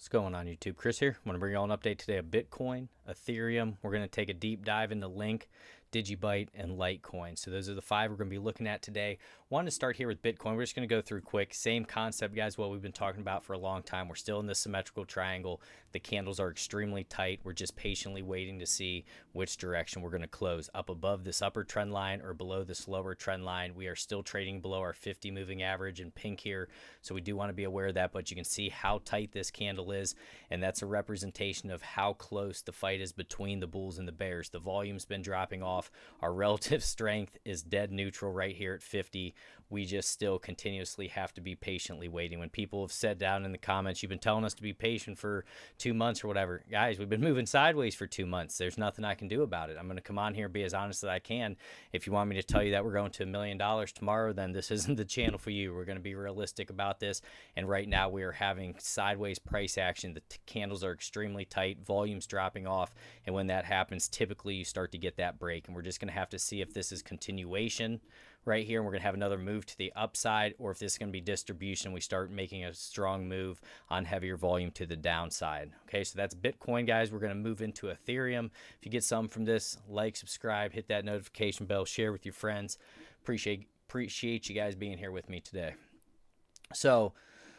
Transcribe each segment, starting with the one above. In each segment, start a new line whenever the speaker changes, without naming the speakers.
What's going on YouTube? Chris here. I want to bring you all an update today of Bitcoin, Ethereum. We're going to take a deep dive into Link, Digibyte, and Litecoin. So those are the five we're going to be looking at today. Wanted to start here with Bitcoin. We're just going to go through quick. Same concept, guys, what we've been talking about for a long time. We're still in this symmetrical triangle. The candles are extremely tight. We're just patiently waiting to see which direction we're going to close. Up above this upper trend line or below this lower trend line. We are still trading below our 50 moving average in pink here. So we do want to be aware of that, but you can see how tight this candle is, and that's a representation of how close the fight is between the bulls and the bears. The volume's been dropping off. Our relative strength is dead neutral right here at 50. We just still continuously have to be patiently waiting. When people have said down in the comments, you've been telling us to be patient for 2 months or whatever. Guys, we've been moving sideways for 2 months. There's nothing I can do about it. I'm going to come on here and be as honest as I can. If you want me to tell you that we're going to $1 million tomorrow, then this isn't the channel for you. We're going to be realistic about this. And right now we are having sideways price action. The candles are extremely tight, volume's dropping off, and when that happens, typically you start to get that break. And we're just going to have to see if this is continuation right here, and we're going to have another move to the upside, or if this is going to be distribution, we start making a strong move on heavier volume to the downside. Okay, so that's Bitcoin, guys. We're going to move into Ethereum. If you get some from this, like, subscribe, hit that notification bell, share with your friends. Appreciate you guys being here with me today. So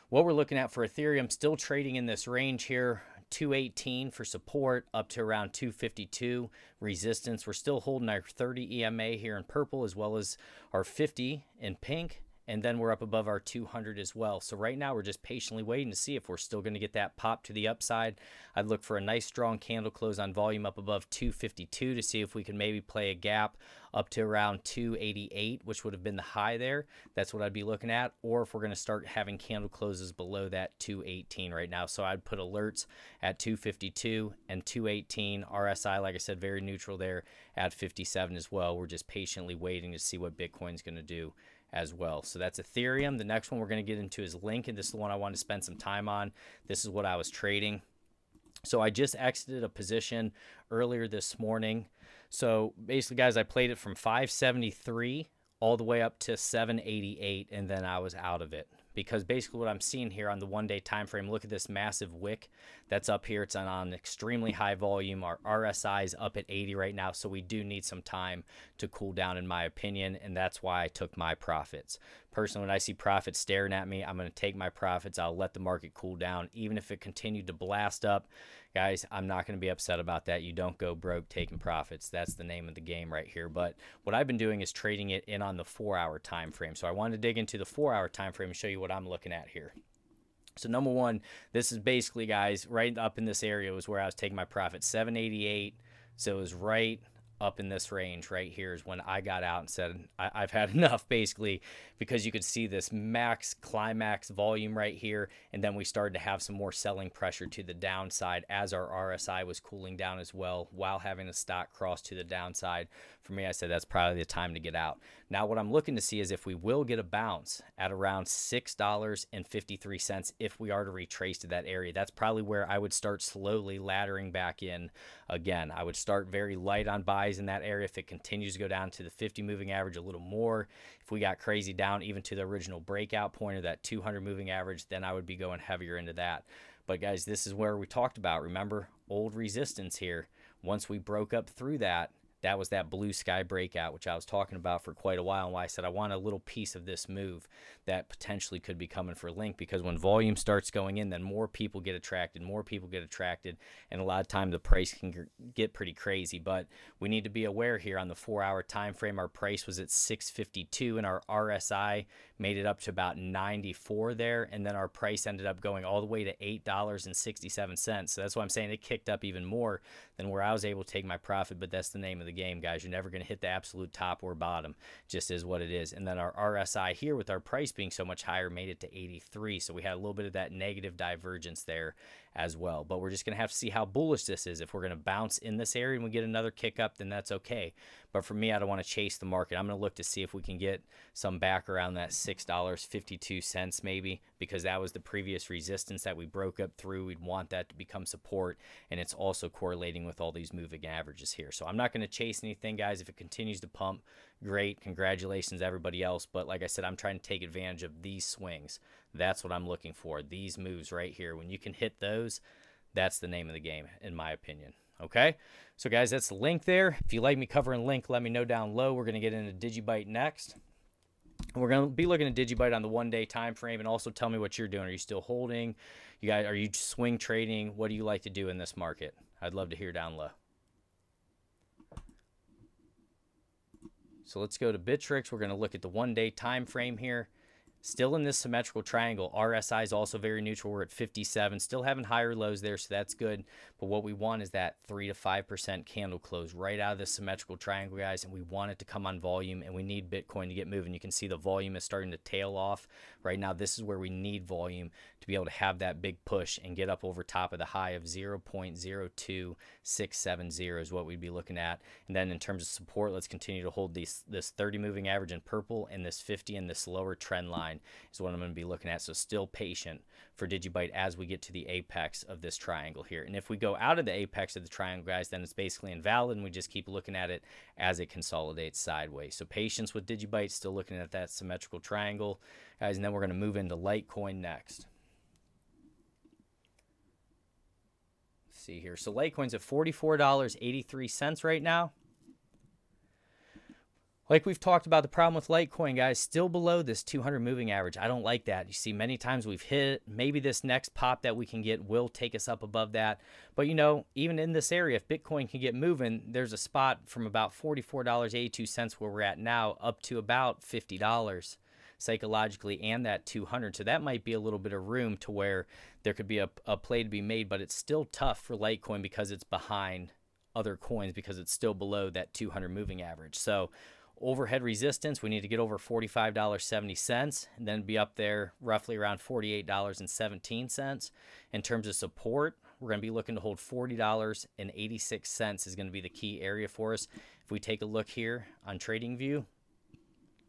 what we're looking at for Ethereum, still trading in this range here, 218 for support up to around 252 resistance. We're still holding our 30 EMA here in purple, as well as our 50 in pink, and then we're up above our 200 as well. So right now we're just patiently waiting to see if we're still going to get that pop to the upside. I'd look for a nice strong candle close on volume up above 252 to see if we can maybe play a gap up to around 288, which would have been the high there. That's what I'd be looking at. Or if we're going to start having candle closes below that 218 right now. So I'd put alerts at 252 and 218. RSI, like I said, very neutral there at 57 as well. We're just patiently waiting to see what Bitcoin's going to do as well. So that's Ethereum. The next one we're going to get into is Link, and this is the one I want to spend some time on. This is what I was trading. So I just exited a position earlier this morning. So basically, guys, I played it from 573 all the way up to 788, and then I was out of it. Because basically what I'm seeing here on the 1-day time frame, look at this massive wick that's up here. It's on extremely high volume. Our RSI is up at 80 right now, so we do need some time to cool down, in my opinion, and that's why I took my profits. Personally, when I see profits staring at me, I'm going to take my profits. I'll let the market cool down. Even if it continued to blast up, guys, I'm not going to be upset about that. You don't go broke taking profits. That's the name of the game right here. But what I've been doing is trading it in on the 4-hour time frame. So I wanted to dig into the 4-hour time frame and show you what I'm looking at here. So number one, this is basically, guys, right up in this area was where I was taking my profit, 788. So it was right up in this range right here is when I got out and said I've had enough, basically, because you could see this max climax volume right here, and then we started to have some more selling pressure to the downside as our RSI was cooling down as well, while having the stock cross to the downside. For me, I said that's probably the time to get out. Now what I'm looking to see is if we will get a bounce at around $6.53 if we are to retrace to that area. That's probably where I would start slowly laddering back in again. I would start very light on buys in that area. If it continues to go down to the 50 moving average a little more, if we got crazy down even to the original breakout point of that 200 moving average, then I would be going heavier into that. But guys, this is where we talked about, remember, old resistance here. Once we broke up through that, that was that blue sky breakout, which I was talking about for quite a while, and why I said I want a little piece of this move that potentially could be coming for Link, because when volume starts going in, then more people get attracted, and a lot of time the price can get pretty crazy. But we need to be aware here on the 4-hour time frame, our price was at 652, and our RSI made it up to about 94 there, and then our price ended up going all the way to $8.67. So that's why I'm saying it kicked up even more than where I was able to take my profit. But that's the name of the game, guys. You're never going to hit the absolute top or bottom. Just is what it is. And then our RSI here, with our price being so much higher, made it to 83. So we had a little bit of that negative divergence there as well. But we're just going to have to see how bullish this is. If we're going to bounce in this area and we get another kick up, then that's okay. But for me, I don't want to chase the market. I'm going to look to see if we can get some back around that $6.52 maybe, because that was the previous resistance that we broke up through. We'd want that to become support, and it's also correlating with all these moving averages here. So I'm not going to chase anything, guys. If it continues to pump, great. Congratulations, everybody else. But like I said, I'm trying to take advantage of these swings. That's what I'm looking for. These moves right here. When you can hit those, that's the name of the game, in my opinion. Okay, so guys, that's the link there. If you like me covering link, let me know down low. We're going to get into DigiByte next. We're going to be looking at DigiByte on the 1-day time frame, and also tell me what you're doing. Are you still holding? You guys, are you swing trading? What do you like to do in this market? I'd love to hear down low. So let's go to Bittrex. We're going to look at the 1-day time frame here. Still in this symmetrical triangle. RSI is also very neutral. We're at 57. Still having higher lows there, so that's good. But what we want is that 3 to 5% candle close right out of this symmetrical triangle, guys. And we want it to come on volume, and we need Bitcoin to get moving. You can see the volume is starting to tail off. Right now, this is where we need volume to be able to have that big push and get up over top of the high of 0.02670 is what we'd be looking at. And then in terms of support, let's continue to hold this 30 moving average in purple and this 50 and this lower trend line is what I'm going to be looking at. So still patient for DigiByte as we get to the apex of this triangle here. And if we go out of the apex of the triangle, guys, then it's basically invalid, and we just keep looking at it as it consolidates sideways. So patience with DigiByte, still looking at that symmetrical triangle, guys. And then we're going to move into Litecoin next. Let's see here. So Litecoin's at $44.83 right now. Like we've talked about, the problem with Litecoin, guys, still below this 200 moving average. I don't like that. You see, many times we've hit it. Maybe this next pop that we can get will take us up above that. But, you know, even in this area, if Bitcoin can get moving, there's a spot from about $44.82 where we're at now up to about $50 psychologically, and that 200. So that might be a little bit of room to where there could be a play to be made, but it's still tough for Litecoin because it's behind other coins, because it's still below that 200 moving average. So overhead resistance, we need to get over $45.70 and then be up there roughly around $48.17. In terms of support, we're going to be looking to hold $40.86 is going to be the key area for us. If we take a look here on TradingView,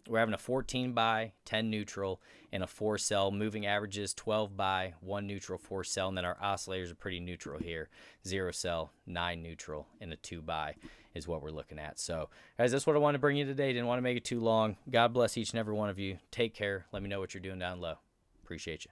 we're having a 14 buy, 10 neutral, and a 4 sell. Moving averages 12 buy, 1 neutral, 4 sell, and then our oscillators are pretty neutral here. 0 sell, 9 neutral, and a 2 buy is what we're looking at. So, guys, that's what I want to bring you today. Didn't want to make it too long. God bless each and every one of you. Take care. Let me know what you're doing down low. Appreciate you.